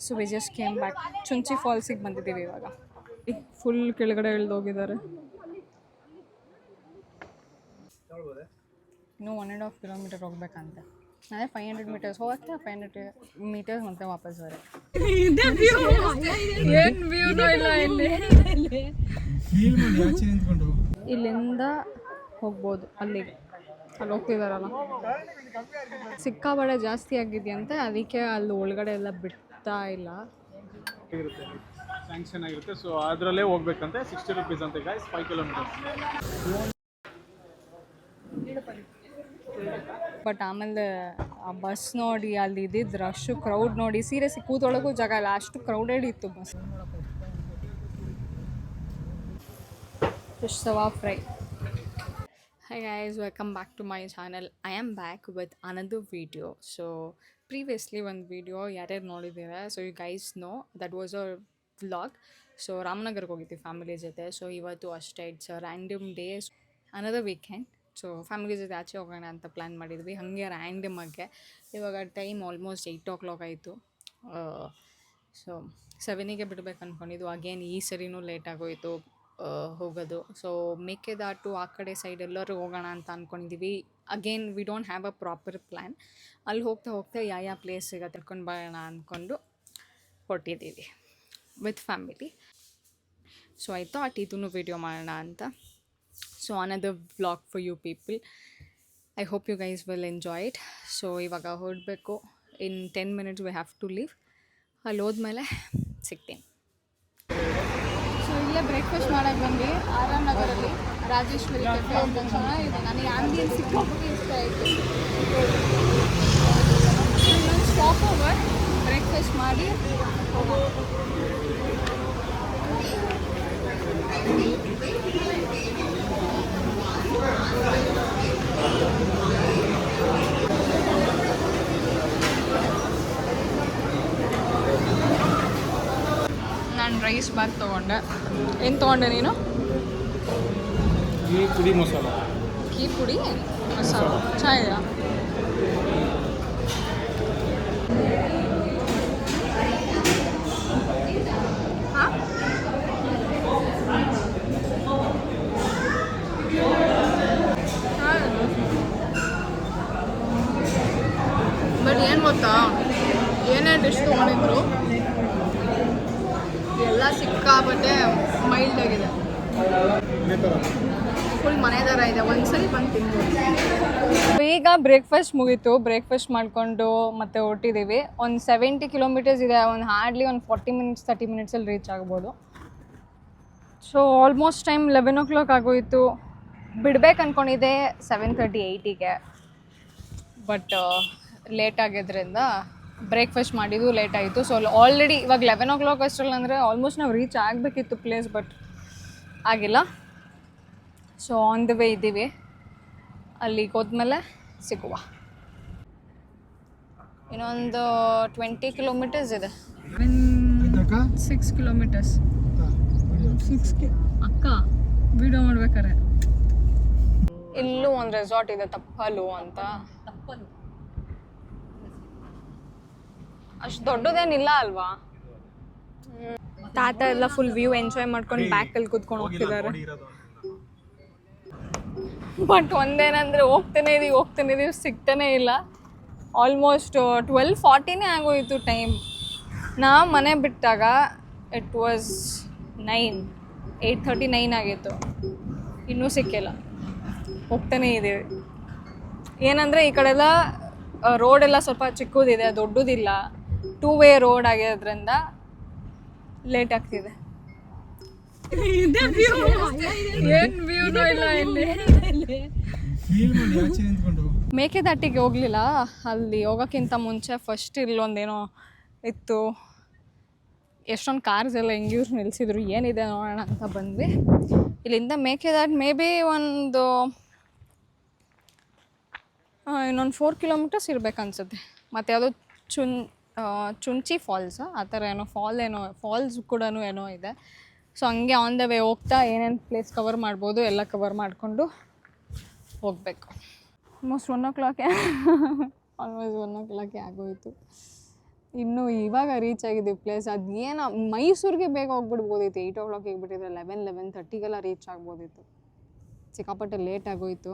So we just came back. ಚುಂಚಿ ಫಾಲ್ಸಿಗೆ ಬಂದಿದ್ದೀವಿ ಇವಾಗ. ಫುಲ್ ಕೆಳಗಡೆ ಇಳಿದೋಗಿದ್ದಾರೆ. ಇನ್ನೂ 1.5 ಕಿಲೋಮೀಟರ್ ಹೋಗ್ಬೇಕಂತೆ. ಅದೇ 500 ಮೀಟರ್ಸ್ ಹೋಗುತ್ತೆ, 500 ಮೀಟರ್ಸ್ ಮತ್ತೆ ವಾಪಸ್ ಬರೋದು. ಏನು ವ್ಯೂನೂ ಇಲ್ಲ ಇಲ್ಲಿ. ಇಲ್ಲಿಂದ ಹೋಗ್ಬೋದು ಅಲ್ಲಿಗೆ. ಅಲ್ಲಿ ಹೋಗ್ತಿದಾರಲ್ಲ, ಸಿಕ್ಕಾಬಳೆ ಜಾಸ್ತಿ ಆಗಿದೆಯಂತೆ, ಅದಕ್ಕೆ ಅಲ್ಲಿ ಒಳಗಡೆ ಎಲ್ಲ ಬಿಡ್ತಾ ಇಲ್ಲ. ಸ್ಯಾಂಕ್ಷನ್ ಆಗಿರುತ್ತೆ, ಸೊ ಅದರಲ್ಲೇ ಹೋಗ್ಬೇಕಂತೆ. 60 ರೂಪೀಸ್ ಅಂತೆ ಗೈಸ್, 5 ಕಿಲೋಮೀಟರ್ಸ್. ಬಟ್ ಆಮೇಲೆ ಆ ಬಸ್ ನೋಡಿ, ಅಲ್ಲಿ ಇದ್ದಿದ್ದು ರಶ್ಶು, ಕ್ರೌಡ್ ನೋಡಿ, ಸೀರಿಯಸ್ಲಿ ಕೂತೊಳಗೂ ಜಾಗ ಇಲ್ಲ, ಅಷ್ಟು ಕ್ರೌಡೆಡ್ ಇತ್ತು bus. Fish tawa fry. Hi guys, welcome back to my channel. I am back with another video. So previously one video ಯಾರ್ಯಾರು ನೋಡಿದ್ದೀರಾ, so you guys know that was a vlog. So ರಾಮನಗರಕ್ಕೆ ಹೋಗಿದ್ವಿ family ಜೊತೆ. So ಇವತ್ತು ಅಷ್ಟೇ, it's a random day, another weekend. So family ಜೊತೆ ಆಚೆ ಹೋಗೋಣ ಅಂತ ಪ್ಲ್ಯಾನ್ ಮಾಡಿದ್ವಿ, ಹಾಗೆ ರ್ಯಾಂಡಮ್ ಆಗಿ. ಇವಾಗ ಟೈಮ್ ಆಲ್ಮೋಸ್ಟ್ 8 o'clock ಆಯಿತು. ಸೊ 7ಗೆ ಬಿಡ್ಬೇಕು ಅಂದ್ಕೊಂಡಿದ್ದು. ಅಗೇನ್ ಈ ಸರಿನೂ ಲೇಟ್ ಆಗೋಯಿತು ಹೋಗೋದು. ಸೊ ಮೇಕೆದಾಟು ಆ ಕಡೆ ಸೈಡ್ ಎಲ್ಲರೂ ಹೋಗೋಣ ಅಂತ ಅಂದ್ಕೊಂಡಿದ್ದೀವಿ. Again we don't have a proper plan. ಅಲ್ಲಿ ಹೋಗ್ತಾ ಯಾವ ಪ್ಲೇಸ್ ಈಗ ತಿಳ್ಕೊಂಡು ಬರೋಣ ಅಂದ್ಕೊಂಡು ಹೊರಟಿದ್ದೀವಿ with family. So I thought ಇದನ್ನು ವೀಡಿಯೋ ಮಾಡೋಣ ಅಂತ. So another vlog for you people. I hope you guys will enjoy it. So ಇವಾಗ ಹೊರಡಬೇಕು. In 10 minutes we have to leave. ಅಲ್ಲಿ ಹೋದ್ಮೇಲೆ ಸಿಗ್ತೀನಿ. ಸೊ ಇಲ್ಲೇ ಬ್ರೇಕ್ಫಾಸ್ಟ್ ಮಾಡೋಕ್ಕೆ ಬಂದು ಆರ್.ಆರ್. ನಗರಲ್ಲಿ ರಾಜೇಶ್ವರಿ ಕೆಫೆ ಅಂತ ಚೆನ್ನಾಗಿದೆ. ನನಗೆ ಆಂಬಿಯನ್ಸ್ ಸಿಕ್ಕಾಪಟ್ಟೆ ಇಷ್ಟ ಆಯಿತು. ಇನ್ನೊಂದು ಸ್ಟಾಪ್ ಓವರ್, ಬ್ರೇಕ್ಫಾಸ್ಟ್ ಮಾಡಿ ನಾನು ರೈಸ್ ಬಾತ್ ತೊಗೊಂಡೆ. ಏನು ತೊಗೊಂಡೆ ನೀನು? ಘೀ ಪುಡಿ ಮಸಾಲ. ಘೀ ಪುಡಿ ಮಸಾಲ ಚೆನ್ನಾಗಿದೆಯಾ? ಹಾಂ, ಬಟ್ ಏನು ಗೊತ್ತಾ, ಏನೇ ಡಿಶ್ ತೊಗೊಂಡಿದ್ರು ಎಲ್ಲ ಸಿಕ್ಕಾಬಟ್ಟೆ ಮೈಲ್ಡ್ ಆಗಿದೆ. ಫುಲ್ ಮನೆ ಥರ ಇದೆ. ಒಂದ್ಸರಿ ಬಂದು ತಿನ್ಬೋದು. ಈಗ ಬ್ರೇಕ್ಫಾಸ್ಟ್ ಮುಗೀತು. ಬ್ರೇಕ್ಫಾಸ್ಟ್ ಮಾಡಿಕೊಂಡು ಮತ್ತೆ ಹೊರಟಿದ್ದೀವಿ. ಒಂದು 70 kilometers ಇದೆ. ಒಂದು ಹಾರ್ಡ್ಲಿ ಒಂದು 40 minutes 30 minutesಲ್ಲಿ ರೀಚ್ ಆಗ್ಬೋದು. ಸೊ ಆಲ್ಮೋಸ್ಟ್ ಟೈಮ್ 11 o'clock ಆಗೋಯಿತು. ಬಿಡ್ಬೇಕು ಅಂದ್ಕೊಂಡಿದ್ದೆ 7:30 8ಗೆ, ಬಟ್ ಲೇಟ್ ಆಗಿದ್ದರಿಂದ ಬ್ರೇಕ್ಫಾಸ್ಟ್ ಮಾಡಿದ್ದು ಲೇಟ್ ಆಯಿತು. ಸೊ ಆಲ್ರೆಡಿ ಇವಾಗ 11 o'clock ಅಷ್ಟರಲ್ಲಿ ಅಂದರೆ ಆಲ್ಮೋಸ್ಟ್ ನಾವು ರೀಚ್ ಆಗಬೇಕಿತ್ತು ಪ್ಲೇಸ್, ಬಟ್ ಆಗಿಲ್ಲ. ಸೊ ಆನ್ ದ ವೇ ಇದ್ದೀವಿ. ಅಲ್ಲಿಗೆ ಹೋದ್ಮೇಲೆ ಸಿಗುವ. ಇನ್ನೊಂದು 20 kilometers ಇದೆ. 6 kilometers. ಅಕ್ಕ ವಿಡಿಯೋ ಮಾಡ್ಬೇಕಾರೆ ಇಲ್ಲೂ ಒಂದು ರೆಸಾರ್ಟ್ ಇದೆ, ತಪ್ಪಲು ಅಂತ. ಅಷ್ಟು ದೊಡ್ಡದೇನಿಲ್ಲ ಅಲ್ವಾ? ತಾತ ಎಲ್ಲ ಫುಲ್ ವ್ಯೂ ಎಂಜಾಯ್ ಮಾಡ್ಕೊಂಡು ಬ್ಯಾಕಲ್ಲಿ ಕೂತ್ಕೊಂಡು ಹೋಗ್ತಿದ್ದಾರೆ. ಬಟ್ ಒಂದೇನಂದರೆ ಹೋಗ್ತಾನೆ ಇದೀವಿ ಸಿಗ್ತಾನೆ ಇಲ್ಲ. ಆಲ್ಮೋಸ್ಟ್ 12:40 ಆಗೋಯಿತು ಟೈಮ್. ನಾ ಮನೆ ಬಿಟ್ಟಾಗ ಇಟ್ ವಾಸ್ 8:39 ಆಗಿತ್ತು. ಇನ್ನೂ ಸಿಕ್ಕಿಲ್ಲ. ಹೋಗ್ತಾನೆ ಇದ್ದೀವಿ. ಏನಂದರೆ ಈ ಕಡೆಲ್ಲ ರೋಡೆಲ್ಲ ಸ್ವಲ್ಪ ಚಿಕ್ಕದಿದೆ, ದೊಡ್ಡದಿಲ್ಲ. 2-way ರೋಡ್ ಆಗಿರೋದ್ರಿಂದ ಲೇಟ್ ಆಗ್ತಿದೆ. ಏನು ವ್ಯೂನೂ ಇಲ್ಲ ಇಲ್ಲಿ. ಮೇಕೆದಾಟಿಗೆ ಹೋಗಲಿಲ್ಲ. ಅಲ್ಲಿ ಹೋಗೋಕ್ಕಿಂತ ಮುಂಚೆ ಫಸ್ಟ್ ಇಲ್ಲೊಂದೇನೋ ಇತ್ತು. ಎಷ್ಟೊಂದು ಕಾರ್ಸ್ ಎಲ್ಲ ಹೆಂಗಿವ್ರು ನಿಲ್ಲಿಸಿದ್ರು, ಏನಿದೆ ನೋಡೋಣ ಅಂತ ಬಂದ್ವಿ. ಇಲ್ಲಿಂದ ಮೇಕೆದಾಟು ಮೇ ಬಿ ಒಂದು ಇನ್ನೊಂದು 4 kilometers ಇರಬೇಕನ್ಸುತ್ತೆ. ಮತ್ತು ಯಾವುದೋ ಚುಂಚಿ ಫಾಲ್ಸ್ ಆ ಥರ ಫಾಲ್ಸ್ ಕೂಡ ಏನೋ ಇದೆ. ಸೊ ಹಂಗೆ ಆನ್ ದ ವೇ ಹೋಗ್ತಾ ಏನೇನು ಪ್ಲೇಸ್ ಕವರ್ ಮಾಡ್ಬೋದು ಎಲ್ಲ ಕವರ್ ಮಾಡಿಕೊಂಡು ಹೋಗಬೇಕು. ಆಲ್ಮೋಸ್ಟ್ 1 o'clock ಆಗೋಯಿತು. ಇನ್ನು ಇವಾಗ ರೀಚ್ ಆಗಿದ್ದೀವಿ ಪ್ಲೇಸ್. ಅದೇನು ಮೈಸೂರಿಗೆ ಬೇಗ ಹೋಗ್ಬಿಡ್ಬೋದಿತ್ತು. 8 o'clock ಹೋಗ್ಬಿಟ್ಟಿದ್ರೆ 11:30 ರೀಚ್ ಆಗ್ಬೋದಿತ್ತು. ಸಿಕ್ಕಾಪಟ್ಟೆ ಲೇಟ್ ಆಗೋಯ್ತು.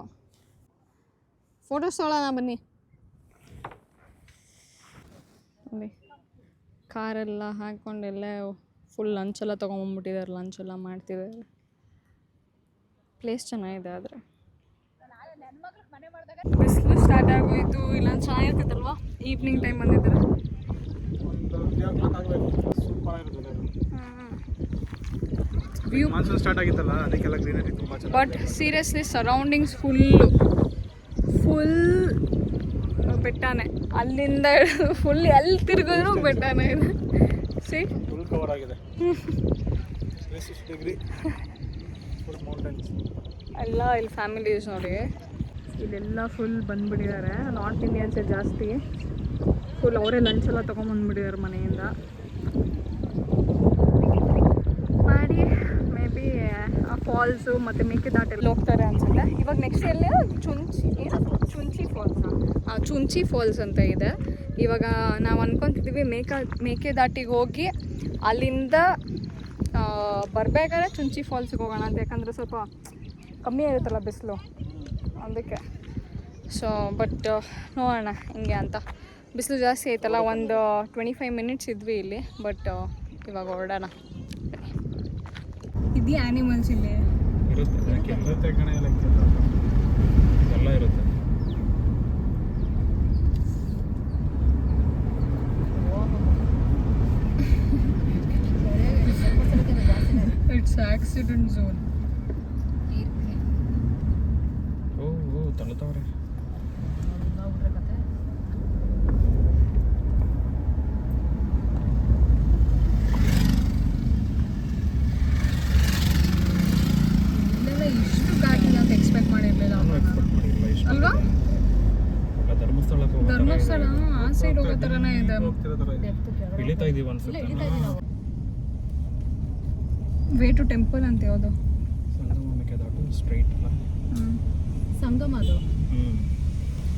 ಫೋಟೋಸ್ ತೊಗೊಳ್ಳೋಣ ಬನ್ನಿ. ಅಲ್ಲಿ ಕಾರೆಲ್ಲ ಹಾಕ್ಕೊಂಡೆಲ್ಲ ಫುಲ್ ಲಂಚೆಲ್ಲ ತೊಗೊಂಬಂದ್ಬಿಟ್ಟಿದ್ದಾರೆ. ಲಂಚೆಲ್ಲ ಮಾಡ್ತಿದ್ದಾರೆ. ಪ್ಲೇಸ್ ಚೆನ್ನಾಗಿದೆ. ಆದರೆ ಬಿಸಿಲು ಸ್ಟಾರ್ಟ್ ಆಗೋಯ್ತು. ಇಲ್ಲ ಚೆನ್ನಾಗಿರ್ತೈತಲ್ವಾ ಈವ್ನಿಂಗ್ ಟೈಮ್ ಬಂದಿದ್ದಾರೆ. ವ್ಯೂ ಮಾನ್ಸೂನ್ ಸ್ಟಾರ್ಟ್ ಆಗಿತ್ತಲ್ಲ, ಅದಕ್ಕೆಲ್ಲ ಗ್ರೀನರಿ ತುಂಬ ಚೆನ್ನಾಗಿ. ಬಟ್ ಸೀರಿಯಸ್ಲಿ ಸರೌಂಡಿಂಗ್ಸ್ ಫುಲ್ ಬೆಟ್ಟನೇ. ಅಲ್ಲಿಂದ ಫುಲ್ ಎಲ್ಲಿ ತಿರುಗಿದ್ರು ಬೆಟ್ಟನೇ ಇದೆ. ಫುಲ್ ಕವರ್ ಆಗಿದೆ. 360 ಡಿಗ್ರಿ ಫುಲ್ ಮೌಂಟೇನ್ಸ್ ಎಲ್ಲ ಇಲ್ಲಿ ಫ್ಯಾಮಿಲೀಸ್ ನೋಡಿ. ಇಲ್ಲೆಲ್ಲ ಫುಲ್ ಬಂದ್ಬಿಟ್ಟಿದ್ದಾರೆ. ನಾರ್ತ್ ಇಂಡಿಯನ್ಸೇ ಜಾಸ್ತಿ. ಫುಲ್ ಅವರೇ ಲಂಚ್ ಎಲ್ಲ ತೊಗೊಂಬಂದ್ಬಿಟ್ಟಿದ್ದಾರೆ ಮನೆಯಿಂದ ಮಾಡಿ. ಮೇ ಬಿ ಆ ಫಾಲ್ಸು ಮತ್ತು ಮೇಕೆದಾಟೆಲ್ಲ ಹೋಗ್ತಾರೆ ಅನ್ಸುತ್ತೆ. ಇವಾಗ ನೆಕ್ಸ್ಟ್ ಎಲ್ಲೇ ಚುಂಚಿ ಫಾಲ್ಸ್. ಚುಂಚಿ ಫಾಲ್ಸ್ ಅಂತ ಇದೆ. ಇವಾಗ ನಾವು ಅನ್ಕೊತಿದ್ದೀವಿ ಮೇಕೆದಾಟಿಗೆ ಹೋಗಿ ಅಲ್ಲಿಂದ ಬರಬೇಕಾದ್ರೆ ಚುಂಚಿ ಫಾಲ್ಸಿಗೆ ಹೋಗೋಣ ಅಂತ. ಯಾಕಂದರೆ ಸ್ವಲ್ಪ ಕಮ್ಮಿ ಇರುತ್ತಲ್ಲ ಬಿಸಿಲು, ಅದಕ್ಕೆ. ಸೊ ಬಟ್ ನೋಡೋಣ ಹಿಂಗೆ ಅಂತ. ಬಿಸಿಲು ಜಾಸ್ತಿ ಆಯ್ತಲ್ಲ. ಒಂದು 25 minutes ಇದ್ವಿ ಇಲ್ಲಿ. ಬಟ್ ಇವಾಗ ಹೊರಡೋಣ. ಇದೀ ಆ್ಯನಿಮಲ್ಸ್ ಇಲ್ಲಿ ಇರುತ್ತೆ ಕಣೆ, ಎಲ್ಲ ಇರುತ್ತೆ. It's accident zone. ಓ ತಳ್ತಾವ್ರೆ. ಇಲ್ಲೆಲ್ಲ ಇಷ್ಟು ಘಾಟಿಲ್ಲ ಅಂತ ಎಕ್ಸ್ಪೆಕ್ಟ್ ಮಾಡಿರಲಿಲ್ಲ ಅಲ್ವಾ? ಧರ್ಮಸ್ಥಳ ಆ ಸೈಡ್ ಹೋಗೋ ಥರನೇ ಇದೆ. ಇಳಿತಾ ಇದೀವಿ ಅನ್ಸುತ್ತೆ. ವೇ ಟು ಟೆಂಪಲ್ ಅಂತ ಯಾವುದು? ಸಂಗಮ ಮೇಕೆದಾಟು ಸ್ಟ್ರೈಟ್ ಅಲ್ಲ, ಸಂಗಮ ಅದು.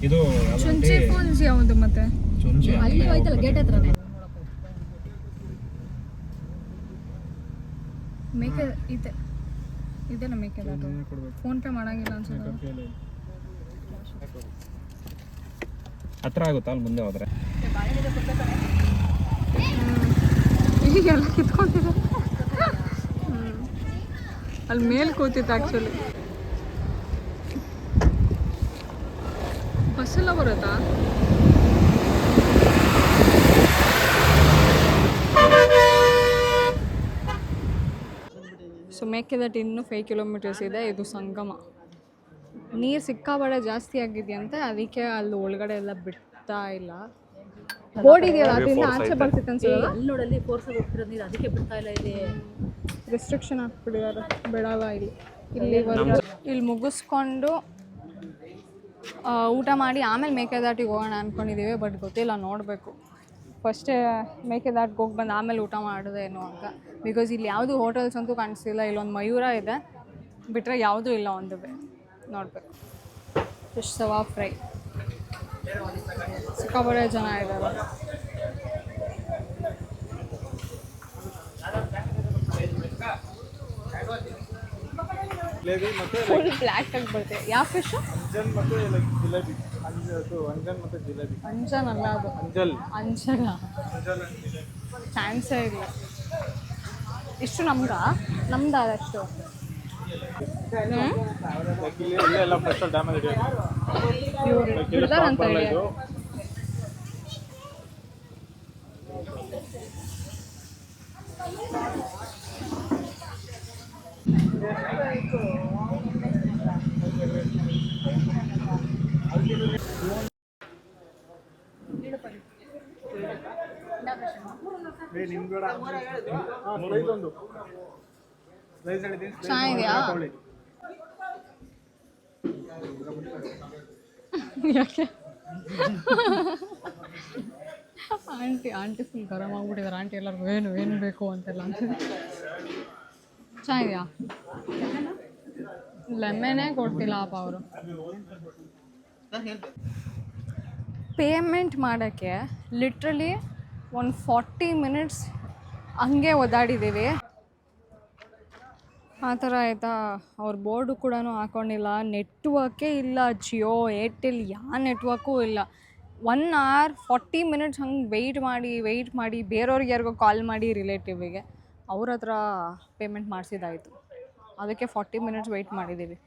ಇದು ಚುಂಚಿ ಫಾಲ್ಸ್ ಯಾವುದು? ಮತ್ತೆ ಚುಂಚಿ ಅಲ್ಲಿ ಹೋಯ್ತಲ್ಲ ಗೇಟ್ ಹತ್ರನೇ. ಮೇಕೆ ಇದೆಲ್ಲ ಮೇಕೆದಾಟು. ಫೋನ್ ಪೇ ಮಾಡಂಗಿಲ್ಲ ಅನ್ಸುತ್ತೆ. ಹತ್ರ ಆಗುತ್ತಾ ಅಲ್ಲಿ ಮುಂದೆ ಹೋದ್ರೆ? ಈಗೆಲ್ಲ ಕಿತ್ಕೊಂಡಿದೆ. ಅಲ್ಲಿ ಮೇಲೆ ಕೂತಿತ್ತು ಆ್ಯಕ್ಚುಲಿ. ಬಸ್ಸೆಲ್ಲ ಬರುತ್ತಾ? ಸೊ ಮೇಕೆದಾಟು ಇನ್ನೂ 5 kilometers ಇದೆ. ಇದು ಸಂಗಮ. ನೀರು ಸಿಕ್ಕಾಬಡೆ ಜಾಸ್ತಿ ಆಗಿದೆಯಂತೆ, ಅದಕ್ಕೆ ಅಲ್ಲಿ ಒಳಗಡೆ ಎಲ್ಲ ಬಿಡ್ತಾ ಇಲ್ಲ. ಬೋರ್ಡ್ ಇದೆಯಲ್ಲ, ಅದರಿಂದ ಆಚೆ ಬರ್ತಿತ್ತು ಅನ್ಸಲ್ಲ. ಅಲ್ಲಿ ನೋಡಲ್ಲಿ ಫೋರ್ಸಾಗಿ ಹೋಗ್ತಿರೋದು ನೀರು, ಅದಕ್ಕೆ ಬಿಡ್ತಾ ಇಲ್ಲ. ಇಲ್ಲಿ ರೆಸ್ಟ್ರಿಕ್ಷನ್ ಹಾಕ್ಬಿಟ್ಟಿದ್ದಾರೆ, ಬಿಡಲ್ಲ ಇಲ್ಲಿ. ಇಲ್ಲಿ ಮುಗಿಸ್ಕೊಂಡು ಊಟ ಮಾಡಿ ಆಮೇಲೆ ಮೇಕೆದಾಟಿಗೆ ಹೋಗೋಣ ಅಂದ್ಕೊಂಡಿದ್ದೀವಿ. ಬಟ್ ಗೊತ್ತಿಲ್ಲ, ನೋಡಬೇಕು. ಫಸ್ಟೇ ಮೇಕೆದಾಟಿಗೆ ಹೋಗಿ ಬಂದು ಆಮೇಲೆ ಊಟ ಮಾಡೋದೇನು ಅಂತ. ಬಿಕಾಸ್ ಇಲ್ಲಿ ಯಾವುದು ಹೋಟೆಲ್ಸ್ ಅಂತೂ ಕಾಣಿಸ್ತಿಲ್ಲ. ಇಲ್ಲೊಂದು ಮಯೂರ ಇದೆ, ಬಿಟ್ಟರೆ ಯಾವುದೂ ಇಲ್ಲ. ಒಂದು ನೋಡಬೇಕು. ಫಿಶ್ ತವಾ ಫ್ರೈ. ಸಿಕ್ಕಾಪಟ್ಟೆ ಜನ ಇದ್ದಾರೆ. ಫುಲ್ ಬ್ಲ್ಯಾಕ್ ಆಗಿ ಬರುತ್ತೆ. ಯಾವ ಫಿಶ್? ಅಂಜನ್ ಮತ್ತೆ ಜಿಲೇಬಿ. ಅಂಜನ್ ಮತ್ತೆ ಜಿಲೇಬಿ. ಅಂಜನ್ ಅಲ್ಲ, ಅದು ಅಂಜಲ. ಚಾನ್ಸೇ ಇಲ್ಲ. ಇಷ್ಟು ನಮ್ದು ಅದಷ್ಟು. ಎಲ್ಲ ಫ್ರೆಶ್ ಡ್ಯಾಮೇಜ್ ಇದೆ. ಇವರು ಬಿಡ್ತಾರಂತ ಹೇಳಿ. ಚೆನ್ನಾಗಿದೆಯಾ? ಯಾಕೆ ಆಂಟಿ ಫುಲ್ ಗರಂ ಆಗ್ಬಿಟ್ಟಿದ್ದಾರೆ. ಆಂಟಿ ಎಲ್ಲರಿಗೂ ಏನು ಬೇಕು ಅಂತೆಲ್ಲ ಅಂತಿದೆ. ಚೆನ್ನಾಗಿದೆಯಾ? ಲೆಮನೇ ಕೊಡ್ತಿಲ್ಲ ಅಪ್ಪ ಅವರು. ಪೇಮೆಂಟ್ ಮಾಡೋಕ್ಕೆ ಲಿಟ್ರಲಿ ಒಂದು 40 ಮಿನಿಟ್ಸ್ ಹಂಗೆ ಒದ್ದಾಡಿದ್ದೀವಿ. ಆ ಥರ ಆಯಿತಾ. ಅವ್ರ ಬೋರ್ಡು ಕೂಡ ಹಾಕ್ಕೊಂಡಿಲ್ಲ, ನೆಟ್ವರ್ಕೇ ಇಲ್ಲ. ಜಿಯೋ, ಏರ್ಟೆಲ್ ಯಾವ ನೆಟ್ವರ್ಕೂ ಇಲ್ಲ. 1 ಅವರ್ 40 ಮಿನಿಟ್ಸ್ ಹಂಗೆ ವೆಯ್ಟ್ ಮಾಡಿ ಬೇರೆಯವ್ರಿಗೆ ಯಾರಿಗೋ ಕಾಲ್ ಮಾಡಿ ರಿಲೇಟಿವಿಗೆ ಅವ್ರ ಹತ್ರ ಪೇಮೆಂಟ್ ಮಾಡಿಸಿದಾಯಿತು. ಅದಕ್ಕೆ 40 ಮಿನಿಟ್ಸ್ ವೆಯ್ಟ್ ಮಾಡಿದ್ದೀವಿ.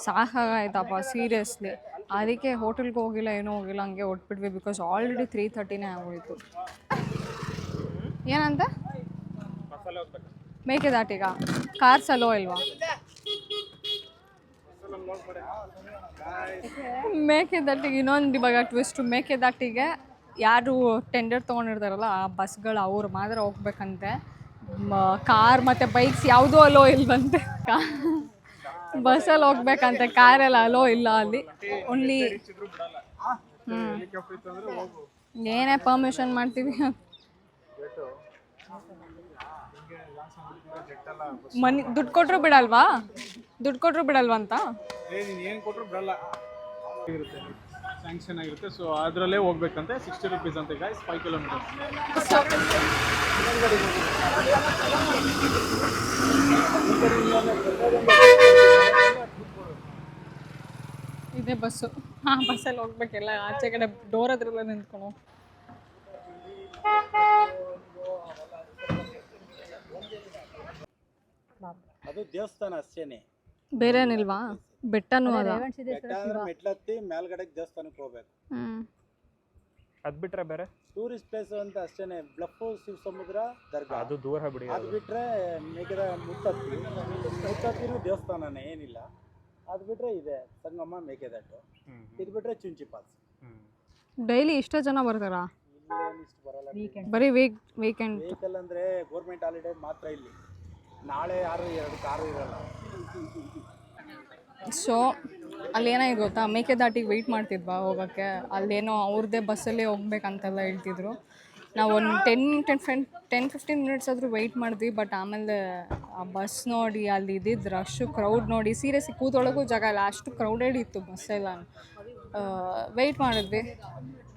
ಸಾಕಾಗಾಯ್ತಪ್ಪ ಸೀರಿಯಸ್ಲಿ. ಅದಕ್ಕೆ ಹೋಟೆಲ್ಗೆ ಹೋಗಿಲ್ಲ, ಏನೂ ಹೋಗಿಲ್ಲ, ಹಂಗೆ ಹೊಟ್ಬಿಟ್ವಿ. ಬಿಕಾಸ್ ಆಲ್ರೆಡಿ 3:30ನೇ ಆಗೋಯಿತು. ಏನಂತ ಮೇಕೆದಾಟಿಗ ಕಾರ್ ಸಲೋ ಇಲ್ವಾ? ಮೇಕೆದಾಟಿಗೆ ಇನ್ನೊಂದು ಇವಾಗ ಟ್ವಿಸ್ಟು. ಮೇಕೆದಾಟಿಗೆ ಯಾರು ಟೆಂಡರ್ ತೊಗೊಂಡಿರ್ತಾರಲ್ಲ ಆ ಬಸ್ಗಳು ಅವ್ರು ಮಾತ್ರ ಹೋಗ್ಬೇಕಂತೆ. ಕಾರ್ ಮತ್ತು ಬೈಕ್ಸ್ ಯಾವುದೂ ಅಲೋ ಇಲ್ವಂತೆ. ಬಸ್ಸಲ್ಲಿ ಹೋಗ್ಬೇಕಂತೆ, ಕಾರೆಲ್ಲ ಅಲೋ ಇಲ್ಲ ಅಲ್ಲಿ. ಓನ್ಲಿ ಏನೇ ಪರ್ಮಿಷನ್ ಮಾಡ್ತೀವಿ ಮನಿ ದುಡ್ಡು ಕೊಟ್ಟರು ಬಿಡಲ್ವಾ? ಅಂತ ಏನು ಕೊಟ್ಟರು ಬಿಡಲ್ಲ, ಇರುತ್ತೆ ಸ್ಯಾಂಕ್ಷನ್ ಆಗಿರುತ್ತೆ. ಸೊ ಅದರಲ್ಲೇ ಹೋಗ್ಬೇಕಂತೆ. 60 rupees ಅಂತೆ ಗೈಸ್, 5 kilometers. ಇದೇ ಬಸ್ಸು. ಹಾಂ, ಬಸ್ಸಲ್ಲಿ ಹೋಗ್ಬೇಕೆಲ್ಲ. ಆಚೆ ಕಡೆ ಡೋರ್ ಹತ್ರಲ್ಲ ನಿಂತ್ಕೊಳು. ಅದು ದೇವಸ್ಥಾನ ಅಷ್ಟೇನೆ, ಬೇರೆ ಏನಿಲ್ವಾ? ಬೆಟ್ಟನೂ ಅದ. ಮೆಟ್ಲತ್ತಿ ಮೇಲ್ಗಡೆ ದೇವಸ್ಥಾನಕ್ಕೆ ಹೋಗ್ಬೇಕು. ಅದ್ ಬಿಟ್ರೆ ಬೇರೆ ಟೂರಿಸ್ಟ್ ಪ್ಲೇಸ್ ಅಂತ ಅಷ್ಟೇನೆ. ಬ್ಲಫ್, ಶಿವ ಸಮುದ್ರ, ದರ್ಗಾ, ಅದು ದೂರ ಬಿಡಿ. ಅದು ಬಿಟ್ರೆ ಮೇಘದ ಮುತ್ತತ್ತಿನೂ ದೇವಸ್ಥಾನನೇ, ಏನಿಲ್ಲ. ಅದು ಬಿಟ್ರೆ ಇದೆ ಸಂಗಮ, ಮೇಕೆದಾಟು. ಇದು ಬಿಟ್ರೆ ಚುಂಚಿ ಫಾಲ್ಸ್. ಡೈಲಿ ಇಷ್ಟೇ ಜನ ಬರ್ತಾರಾ? ಇಲ್ಲೇನಿಷ್ಟು ಬರಲ್ಲ. ಬರೀ ವೀಕೆಂಡ್. ವೆಹಿಕಲ್ ಅಂದರೆ ಗೋರ್ಮೆಂಟ್ ಹಾಲಿಡೇ ಮಾತ್ರ ಇಲ್ಲಿ. ನಾಳೆ ಯಾರು 2 ಕಾರು ಇರಲ್ಲ. ಸೊ ಅಲ್ಲೇನಾಗಿ ಗೊತ್ತಾ, ಮೇಕೆದಾಟಿಗೆ ವೆಯ್ಟ್ ಮಾಡ್ತಿದ್ವಾ ಹೋಗೋಕ್ಕೆ. ಅಲ್ಲೇನೋ ಅವ್ರದ್ದೇ ಬಸ್ಸಲ್ಲೇ ಹೋಗ್ಬೇಕಂತೆಲ್ಲ ಹೇಳ್ತಿದ್ರು. ನಾವು ಒಂದು 10-15 ಮಿನಿಟ್ಸ್ ಆದರೂ ವೆಯ್ಟ್ ಮಾಡಿದ್ವಿ. ಬಟ್ ಆಮೇಲೆ ಆ ಬಸ್ ನೋಡಿ, ಅಲ್ಲಿ ಇದ್ದಿದ್ದು ರಶ್ಶು, ಕ್ರೌಡ್ ನೋಡಿ ಸೀರಿಯಸ್ಲಿ ಕೂತೊಳಗೂ ಜಾಗ ಇಲ್ಲ, ಅಷ್ಟು ಕ್ರೌಡೆಡ್ ಇತ್ತು ಬಸ್ಸೆಲ್ಲ. ವೆಯ್ಟ್ ಮಾಡಿದ್ವಿ.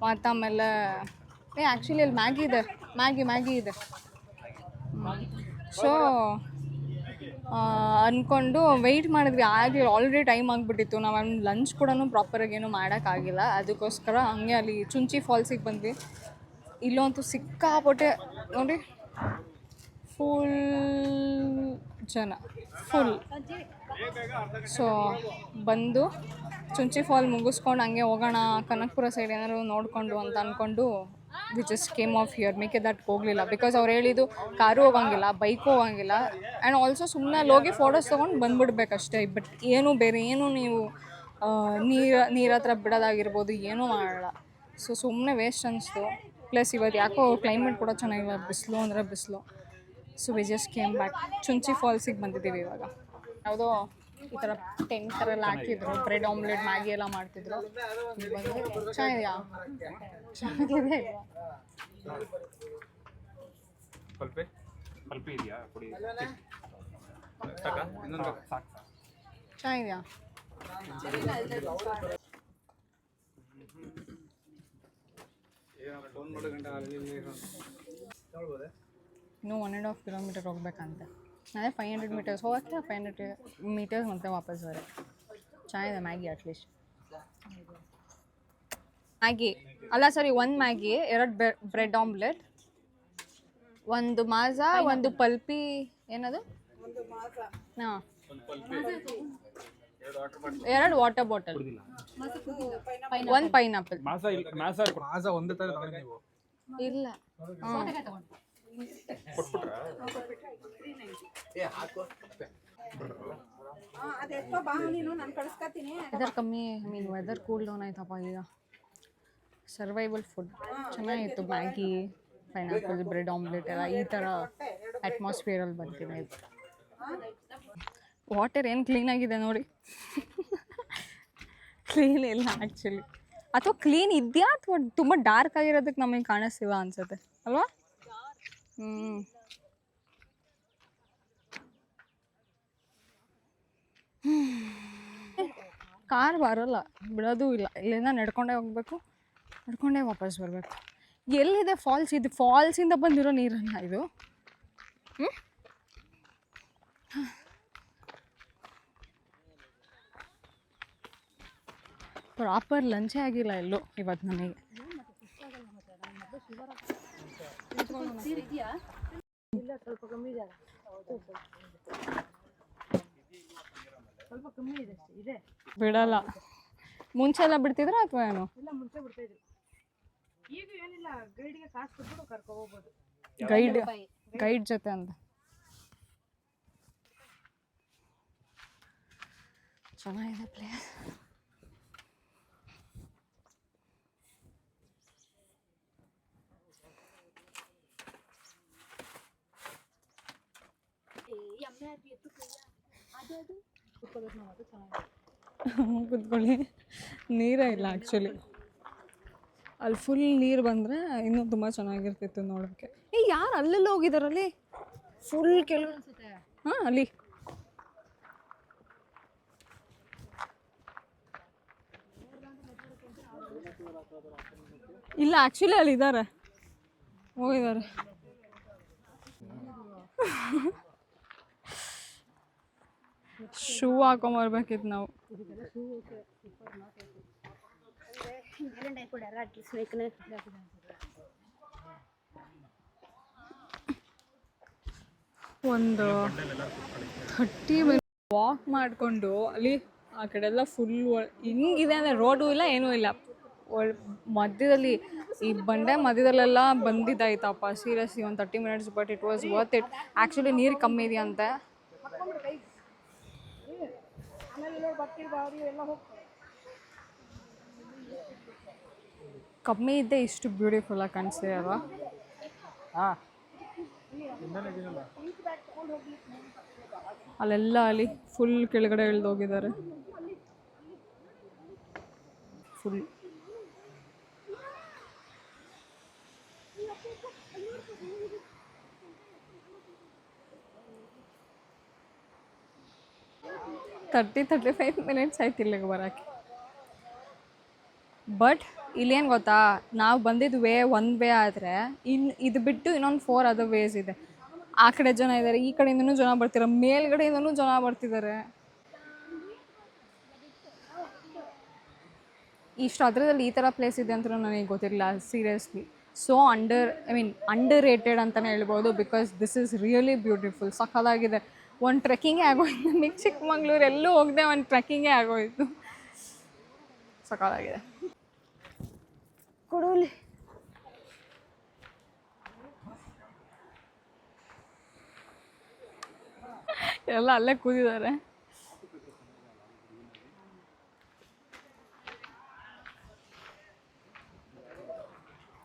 ಮತ್ತು ಆಮೇಲೆ ಆ್ಯಕ್ಚುಲಿ ಅಲ್ಲಿ ಮ್ಯಾಗಿ ಇದೆ. ಸೊ ಅಂದ್ಕೊಂಡು ವೆಯ್ಟ್ ಮಾಡಿದ್ವಿ. ಆಗಲಿ ಆಲ್ರೆಡಿ ಟೈಮ್ ಆಗಿಬಿಟ್ಟಿತ್ತು. ನಾವು ಲಂಚ್ ಕೂಡ ಪ್ರಾಪರಾಗಿ ಏನೂ ಮಾಡೋಕ್ಕಾಗಿಲ್ಲ. ಅದಕ್ಕೋಸ್ಕರ ಹಂಗೆ ಅಲ್ಲಿ ಚುಂಚಿ ಫಾಲ್ಸಿಗೆ ಬಂದ್ವಿ. ಇಲ್ಲಂತೂ ಸಿಕ್ಕಾಪಟ್ಟೆ ನೋಡಿ, ಫುಲ್ ಜನ. ಸೊ ಬಂದು ಚುಂಚಿ ಫಾಲ್ ಮುಗಿಸ್ಕೊಂಡು ಹಂಗೆ ಹೋಗೋಣ ಕನಕಪುರ ಸೈಡ್ ಏನಾದ್ರು ನೋಡಿಕೊಂಡು ಅಂತ ಅಂದ್ಕೊಂಡು we just came of here. ಮೇಕೆದಾಟಿಗೆ ಹೋಗಲಿಲ್ಲ. ಬಿಕಾಸ್ ಅವ್ರು ಹೇಳಿದ್ದು ಕಾರು ಹೋಗಂಗಿಲ್ಲ, ಬೈಕು ಹೋಗಂಗಿಲ್ಲ, ಆ್ಯಂಡ್ ಆಲ್ಸೋ ಸುಮ್ಮನೆ ಅಲ್ಲಿ ಹೋಗಿ ಫೋಟೋಸ್ ತೊಗೊಂಡು ಬಂದುಬಿಡ್ಬೇಕಷ್ಟೇ. ಬಟ್ ಏನು ಬೇರೆ ಏನು ನೀವು ನೀರ ಹತ್ರ ಬಿಡೋದಾಗಿರ್ಬೋದು ಏನೂ ಮಾಡಲ್ಲ. ಸೊ ಸುಮ್ಮನೆ ವೇಸ್ಟ್ ಅನಿಸ್ತು. ಪ್ಲಸ್ ಇವತ್ತು ಯಾಕೋ ಕ್ಲೈಮೇಟ್ ಕೂಡ ಚೆನ್ನಾಗಿಲ್ಲ, ಬಿಸಿಲು ಅಂದರೆ ಬಿಸಿಲು. So we just came back. ಚುಂಚಿ ಫಾಲ್ಸಿಗೆ ಬಂದಿದ್ದೀವಿ ಇವಾಗ. ಯಾವುದೋ ಈ ಥರ ಟೆಂಟ್ ಥರ ಎಲ್ಲ ಹಾಕಿದ್ರು, ಬ್ರೆಡ್ ಆಮ್ಲೆಟ್, ಮ್ಯಾಗಿ ಎಲ್ಲ ಮಾಡ್ತಿದ್ರು. ಬಂದು ಚೆನ್ನಾಗಿದೆಯಾ? ಚೆನ್ನಾಗಿದೆ. ಸ್ವಲ್ಪ ಇದೆಯಾ ಕೊಡಿ. ಚೆನ್ನಾಗಿದೆಯಾ? ಇನ್ನೂ 1.5 kilometer ಹೋಗ್ಬೇಕಂತೆ. ಅದೇ 500 meters ಹೋಗುತ್ತೆ, 500 meters ಮತ್ತೆ ವಾಪಸ್ ಬರೋದು. ಚೆನ್ನಾಗಿದೆ ಮ್ಯಾಗಿ. ಅಟ್ಲೀಸ್ಟ್ ಮ್ಯಾಗಿ ಅಲ್ಲ, ಸರಿ, 1 ಮ್ಯಾಗಿ, 2 ಬ್ರೆಡ್ ಆಮ್ಲೆಟ್, 1 ಮಾಜಾ, 1 ಪಲ್ಪಿ, ಏನದು, ಹಾಂ, 2 ವಾಟರ್ ಬಾಟಲ್, 1 ಪೈನಾಪಲ್. ಮಾಸ ಒಂದೇ ತರ ನೀವು ಇಲ್ಲ, ವೆದರ್ ಕಮ್ಮಿ, I mean weather cool down ಆಯ್ತಪ್ಪ ಈಗ. ಸರ್ವೈವಲ್ ಫುಡ್ ಚೆನ್ನಾಗಿತ್ತು. ಮ್ಯಾಗಿ, ಪೈನಾಪಲ್, ಬ್ರೆಡ್ ಆಮ್ಲೆಟ್ ಎಲ್ಲ ಈ ಥರ ಅಟ್ಮಾಸ್ಫಿಯರಲ್ಲಿ ಬರ್ತೀನಿ. ವಾಟರ್ ಏನು ಕ್ಲೀನಾಗಿದೆ ನೋಡಿ. ಕ್ಲೀನ್ ಇಲ್ಲ ಆ್ಯಕ್ಚುಲಿ. ಅಥವಾ ಕ್ಲೀನ್ ಇದೆಯಾ ಅಥವಾ ತುಂಬ ಡಾರ್ಕ್ ಆಗಿರೋದಕ್ಕೆ ನಮಗೆ ಕಾಣಿಸ್ತಿಲ್ಲ ಅನ್ಸುತ್ತೆ ಅಲ್ವಾ? ಕಾರ್ ಬರೋಲ್ಲ, ಬಿಡೋದು ಇಲ್ಲ. ಇಲ್ಲಿಂದ ನಡ್ಕೊಂಡೇ ಹೋಗ್ಬೇಕು, ನಡ್ಕೊಂಡೇ ವಾಪಸ್ ಬರಬೇಕು. ಎಲ್ಲಿದೆ ಫಾಲ್ಸ್? ಇದು ಫಾಲ್ಸಿಂದ ಬಂದಿರೋ ನೀರನ್ನ ಇದು. ಪ್ರಾಪರ್ ಲಂಚೇ ಆಗಿಲ್ಲ ಎಲ್ಲೂ ಇವತ್ತು ನನಗೆ. ಸ್ವಲ್ಪ ಕಮ್ಮಿ ಇದೆ, ಸ್ವಲ್ಪ ಕಮ್ಮಿ ಇದೆ ಅಷ್ಟೇ. ಇದೆ ಬಿಡಲ್ಲ. ಮುಂಚೆ ಎಲ್ಲ ಬಿಡ್ತಿದ್ರ ಅಥವಾ ಏನು? ಇಲ್ಲ, ಮುಂಚೆ ಬಿಡ್ತಾ ಇದ್ರು. ಈಗ ಏನಿಲ್ಲ, ಗೈಡ್ಗೆ ಕಾಸು ಕೊಟ್ಬಿಟ್ಟು ಕರ್ಕೊ ಹೋಗ್ಬೋದು. ಗೈಡ್ ಜೊತೆ ಅಂತ ಚೆನ್ನಾಗಿದೆ ಪ್ಲೇಸ್. ಕುತ್ಕೊಳ್ಳಿ. ನೀರೇ ಇಲ್ಲ ಆ್ಯಕ್ಚುಲಿ. ಅಲ್ಲಿ ಫುಲ್ ನೀರು ಬಂದರೆ ಇನ್ನೂ ತುಂಬ ಚೆನ್ನಾಗಿರ್ತಿತ್ತು ನೋಡೋಕ್ಕೆ. ಯಾರು ಅಲ್ಲೆಲ್ಲ ಹೋಗಿದಾರಲ್ಲಿ ಫುಲ್ ಕೆಲವು ಅನ್ಸುತ್ತೆ. ಹಾಂ ಅಲ್ಲಿ ಇಲ್ಲ ಆ್ಯಕ್ಚುಲಿ ಅಲ್ಲಿ ಇದ್ದಾರೆ, ಹೋಗಿದ್ದಾರೆ. ಶೂ ಹಾಕೊಂಬರ್ಬೇಕಿತ್ತು ನಾವು. ಒಂದು 30 ಮಿನಿಟ್ ವಾಕ್ ಮಾಡಿಕೊಂಡು ಅಲ್ಲಿ ಆ ಕಡೆ ಎಲ್ಲ ಫುಲ್ ಹಿಂಗಿದೆ ಅಂದರೆ ರೋಡು ಇಲ್ಲ ಏನೂ ಇಲ್ಲ. ಮಧ್ಯದಲ್ಲಿ ಈ ಬಂಡೆ ಮಧ್ಯದಲ್ಲೆಲ್ಲ ಬಂದಿದ್ದಾಯ್ತಪ್ಪ ಸೀರಿಯಸ್ಲಿ ಒಂದು 30 minutes. But it was worth it. Actually ನೀರು ಕಮ್ಮಿ ಇದೆಯಂತೆ. ಕಮ್ಮಿ ಇದ್ದೇ ಇಷ್ಟು ಬ್ಯೂಟಿಫುಲ್ಲಾಗಿ ಕಾಣಿಸ್ತಿದೆ ಅಲ್ವಾ? ಅಲ್ಲೆಲ್ಲ ಅಲ್ಲಿ ಫುಲ್ ಕೆಳಗಡೆ ಇಳ್ದೋಗಿದ್ದಾರೆ ಫುಲ್. ತರ್ಟಿ 35 ಮಿನಿಟ್ಸ್ ಆಯ್ತು ಇಲ್ಲಿಗೆ ಬರೋಕ್ಕೆ. ಬಟ್ ಇಲ್ಲೇನು ಗೊತ್ತಾ, ನಾವು ಬಂದಿದ್ದು ಒನ್ ವೇ ಆದರೆ ಇದು ಬಿಟ್ಟು ಇನ್ನೊಂದು 4 ಅದರ್ ವೇಸ್ ಇದೆ. ಆ ಕಡೆ ಜನ ಇದ್ದಾರೆ, ಈ ಕಡೆಯಿಂದನೂ ಜನ ಬರ್ತಿದ್ದಾರೆ, ಮೇಲ್ಗಡೆಯಿಂದನೂ ಜನ ಬರ್ತಿದ್ದಾರೆ. ಇಷ್ಟು ಅದರದಲ್ಲಿ ಈ ಥರ ಪ್ಲೇಸ್ ಇದೆ ಅಂತ ನನಗೆ ಗೊತ್ತಿರಲಿಲ್ಲ ಸೀರಿಯಸ್ಲಿ. ಸೊ ಅಂಡರ್ ರೇಟೆಡ್ ಅಂತಲೇ ಹೇಳ್ಬೋದು. Because this is really beautiful. ಸಖತ್ತಾಗಿದೆ. ಒಂದು ಟ್ರೆಕ್ಕಿಂಗೇ ಆಗೋಯ್ತು ನನಗೆ. ಚಿಕ್ಕಮಂಗ್ಳೂರು ಎಲ್ಲೂ ಹೋಗದೆ ಒಂದು ಟ್ರೆಕ್ಕಿಂಗೇ ಆಗೋಯ್ತು. ಸಖತ್ತಾಗಿದೆ. ಕೊಡೋಲಿ ಎಲ್ಲ ಅಲ್ಲೇ ಕೂತಿದ್ದಾರೆ.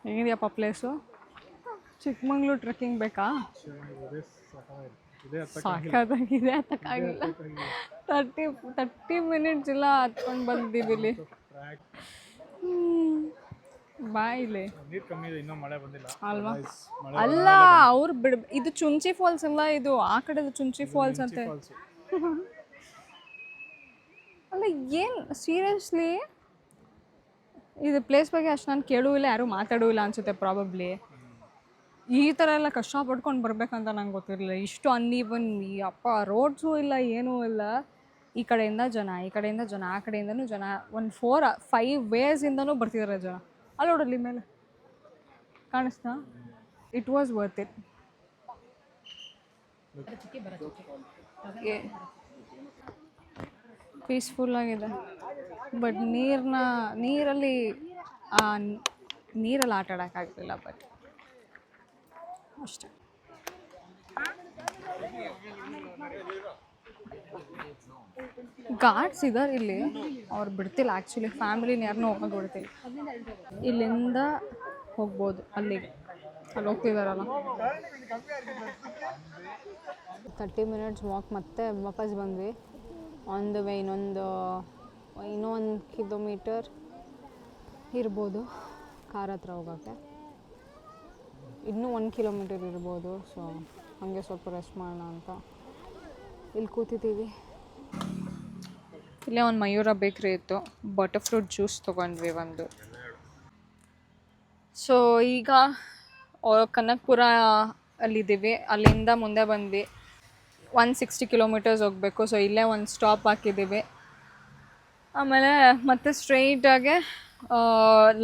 ಹೇಗಿದೆಯಪ್ಪ ಪ್ಲೇಸು? ಚಿಕ್ಕಮಂಗ್ಳೂರು ಟ್ರೆಕ್ಕಿಂಗ್ ಬೇಕಾ? ಸಾಕಾಗಿದೆ, ಹತ್ತಕ್ಕಾಗಿಲ್ಲ. 30 ಮಿನಿಟ್ಸ್ ಇಲ್ಲ ಹತ್ಕೊಂಡು ಬಂದಿದ್ದೀವಿ ಇಲ್ಲಿ. ಬಾಯಿಲೆ ಅಲ್ವಾ? ಅಲ್ಲ, ಅವ್ರು ಇದು ಚುಂಚಿ ಫಾಲ್ಸ್ ಅಲ್ಲ, ಇದು ಆ ಕಡೆದು ಚುಂಚಿ ಫಾಲ್ಸ್ ಅಂತೆ. ಅಲ್ಲ ಏನು ಸೀರಿಯಸ್ಲಿ ಇದು ಪ್ಲೇಸ್ ಬಗ್ಗೆ ಅಷ್ಟು ನಾನು ಕೇಳೂ ಇಲ್ಲ, ಯಾರೂ ಮಾತಾಡೂ ಇಲ್ಲ ಅನ್ಸುತ್ತೆ ಪ್ರಾಬಬ್ಲಿ. ಈ ಥರ ಎಲ್ಲ ಕಷ್ಟಪಡ್ಕೊಂಡು ಬರ್ಬೇಕಂತ ನಂಗೆ ಗೊತ್ತಿರಲಿಲ್ಲ. ಇಷ್ಟು ಅನ್ನೀವನ್ ಅಪ್ಪ ರೋಡ್ಸು ಇಲ್ಲ, ಏನೂ ಇಲ್ಲ. ಈ ಕಡೆಯಿಂದ ಜನ, ಈ ಕಡೆಯಿಂದ ಜನ, ಆ ಕಡೆಯಿಂದನೂ ಜನ. ಒಂದು 4-5 ವೇಸಿಂದನೂ ಬರ್ತಿದ್ದಾರೆ ಜನ. ಅಲ್ಲಿ ನೋಡಲ್ಲಿ ಮೇಲೆ ಕಾಣಿಸ್ತಾ? It was worth it. ಪೀಸ್ಫುಲ್ಲಾಗಿದೆ. ಬಟ್ ನೀರಲ್ಲಿ ಆಟ ಆಡೋಕ್ಕಾಗಲಿಲ್ಲ. ಬಟ್ ಅಷ್ಟೇ. ಗಾರ್ಡ್ಸ್ ಇದ್ದಾರೆ ಇಲ್ಲಿ, ಅವ್ರು ಬಿಡ್ತಿಲ್ಲ ಆ್ಯಕ್ಚುಲಿ. ಫ್ಯಾಮಿಲಿನ ಯಾರನ್ನೂ ಹೋಗೋದು ಬಿಡ್ತಿಲ್ಲ. ಇಲ್ಲಿಂದ ಹೋಗ್ಬೋದು ಅಲ್ಲಿಗೆ, ಅಲ್ಲಿ ಹೋಗ್ತಿದ್ದಾರಲ್ಲ. 30 ಮಿನಿಟ್ಸ್ ವಾಕ್ ಮತ್ತೆ ವಾಪಸ್ ಬಂದ್ವಿ. ಆನ್ ದ ವೇ ಇನ್ನೂ 1 ಕಿಲೋಮೀಟರ್ ಇರ್ಬೋದು ಕಾರ್ ಹತ್ರ ಹೋಗೋಕ್ಕೆ. ಇನ್ನೂ 1 ಕಿಲೋಮೀಟರ್ ಇರ್ಬೋದು. ಸೊ ಹಾಗೆ ಸ್ವಲ್ಪ ರೆಸ್ಟ್ ಮಾಡೋಣ ಅಂತ ಇಲ್ಲಿ ಕೂತಿದ್ದೀವಿ. ಇಲ್ಲೇ ಒಂದು ಮಯೂರ ಬೇಕ್ರಿ ಇತ್ತು. ಬಟರ್ ಫ್ರೂಟ್ ಜ್ಯೂಸ್ ತೊಗೊಂಡ್ವಿ ಒಂದು. ಸೊ ಈಗ ಕನಕಪುರ ಅಲ್ಲಿದ್ದೀವಿ, ಅಲ್ಲಿಂದ ಮುಂದೆ ಬಂದ್ವಿ. 160 ಕಿಲೋಮೀಟರ್ಸ್ ಹೋಗಬೇಕು. ಸೊ ಇಲ್ಲೇ ಒಂದು ಸ್ಟಾಪ್ ಹಾಕಿದ್ದೀವಿ. ಆಮೇಲೆ ಮತ್ತೆ ಸ್ಟ್ರೈಟಾಗೆ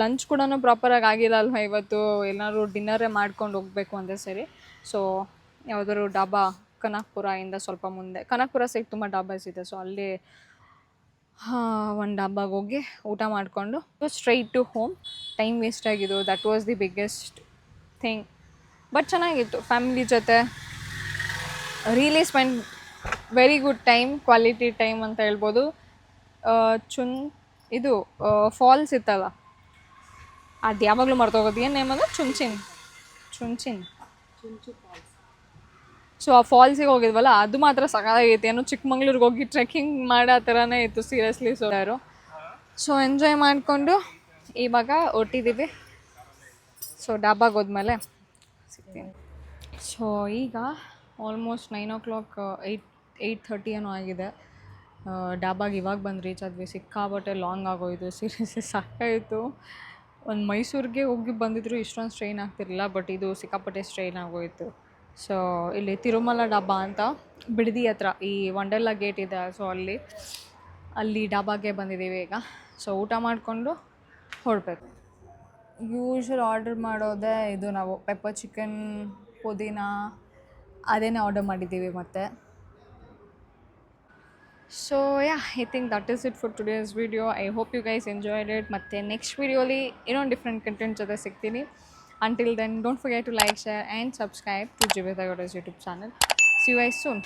ಲಂಚ್ ಕೂಡ ಪ್ರಾಪರಾಗಿ ಆಗಿಲ್ಲ ಅಲ್ವಾ ಇವತ್ತು. ಏನಾದ್ರು ಡಿನ್ನರೇ ಮಾಡ್ಕೊಂಡು ಹೋಗಬೇಕು ಅಂದೆ ಸರಿ. ಸೊ ಯಾವುದಾದ್ರು ಡಾಬಾ ಕನಕಪುರದಿಂದ ಸ್ವಲ್ಪ ಮುಂದೆ, ಕನಕಪುರ ಸೈಡ್ ತುಂಬ ಡಾಬಾಸ್ ಇದೆ. ಸೊ ಅಲ್ಲಿ ಒಂದು ಡಾಬಾಗೆ ಹೋಗಿ ಊಟ ಮಾಡಿಕೊಂಡು straight to home. Time waste ಆಗಿದ್ದು, that was the biggest thing. But ಚೆನ್ನಾಗಿತ್ತು ಫ್ಯಾಮಿಲಿ ಜೊತೆ. Really spend very good time, quality time ಅಂತ ಹೇಳ್ಬೋದು. ಇದು ಫಾಲ್ಸ್ ಇತ್ತಲ್ಲ, ಅದು ಯಾವಾಗಲೂ ಮರ್ತೋಗೋದು, ಏನು ನೇಮ್ ಅದು? ಚುಂಚಿನ್. ಸೊ ಆ ಫಾಲ್ಸಿಗೆ ಹೋಗಿದ್ವಲ್ಲ, ಅದು ಮಾತ್ರ ಸಕಾಲಾಗೈತೆ. ಏನೋ ಚಿಕ್ಕಮಂಗ್ಳೂರಿಗೆ ಹೋಗಿ ಟ್ರೆಕ್ಕಿಂಗ್ ಮಾಡೋ ಥರನೇ ಇತ್ತು ಸೀರಿಯಸ್ಲಿ. ಸೊ ಎಂಜಾಯ್ ಮಾಡಿಕೊಂಡು ಇವಾಗ ಹೊರ್ಟಿದ್ದೀವಿ. ಸೊ ಡಾಬಾಗೆ ಹೋದ್ಮೇಲೆ ಸಿಗ್ತೀನಿ. ಸೊ ಈಗ ಆಲ್ಮೋಸ್ಟ್ 9 o'clock, 8:30 ಏನೋ ಆಗಿದೆ. ಡಾಬಾಗೆ ಇವಾಗ ಬಂದು ರೀಚ್ ಆದ್ವಿ. ಸಿಕ್ಕಾಬಟ್ಟೆ ಲಾಂಗ್ ಆಗೋಯಿತು, ಸೀರಿಯಸ್ಲಿ ಸಾಕಾಯಿತು. ಒಂದು ಮೈಸೂರಿಗೆ ಹೋಗಿ ಬಂದಿದ್ರು ಇಷ್ಟೊಂದು ಸ್ಟ್ರೈನ್ ಆಗ್ತಿರಲಿಲ್ಲ, ಬಟ್ ಇದು ಸಿಕ್ಕಾಪಟ್ಟೆ ಸ್ಟ್ರೈನ್ ಆಗೋಯಿತು. ಸೊ ಇಲ್ಲಿ ತಿರುಮಲ ಡಾಬಾ ಅಂತ ಬಿಡದಿ ಹತ್ರ ಈ ವಂಡರ್ಲಾ ಗೇಟ್ ಇದೆ. ಸೊ ಅಲ್ಲಿ ಡಾಬಾಗೆ ಬಂದಿದ್ದೀವಿ ಈಗ. ಸೊ ಊಟ ಮಾಡಿಕೊಂಡು ಹೊರಡ್ಬೇಕು. ಯೂಶ್ವಲ್ ಆರ್ಡರ್ ಮಾಡೋದೇ ಇದು, ನಾವು ಪೆಪ್ಪರ್ ಚಿಕನ್, ಪುದೀನ ಅದೇನೇ ಆರ್ಡರ್ ಮಾಡಿದ್ದೀವಿ ಮತ್ತೆ. So I think that is it for today's video. I hope you guys enjoyed it. ಮತ್ತು ನೆಕ್ಸ್ಟ್ ವಿಡಿಯೋಲಿ ಇನ್ನೊಂದು ಡಿಫ್ರೆಂಟ್ ಕಂಟೆಂಟ್ ಜೊತೆ ಸಿಗ್ತೀನಿ. Until then, don't forget to like, share and subscribe to Jivita Gowda's YouTube channel. See you guys soon.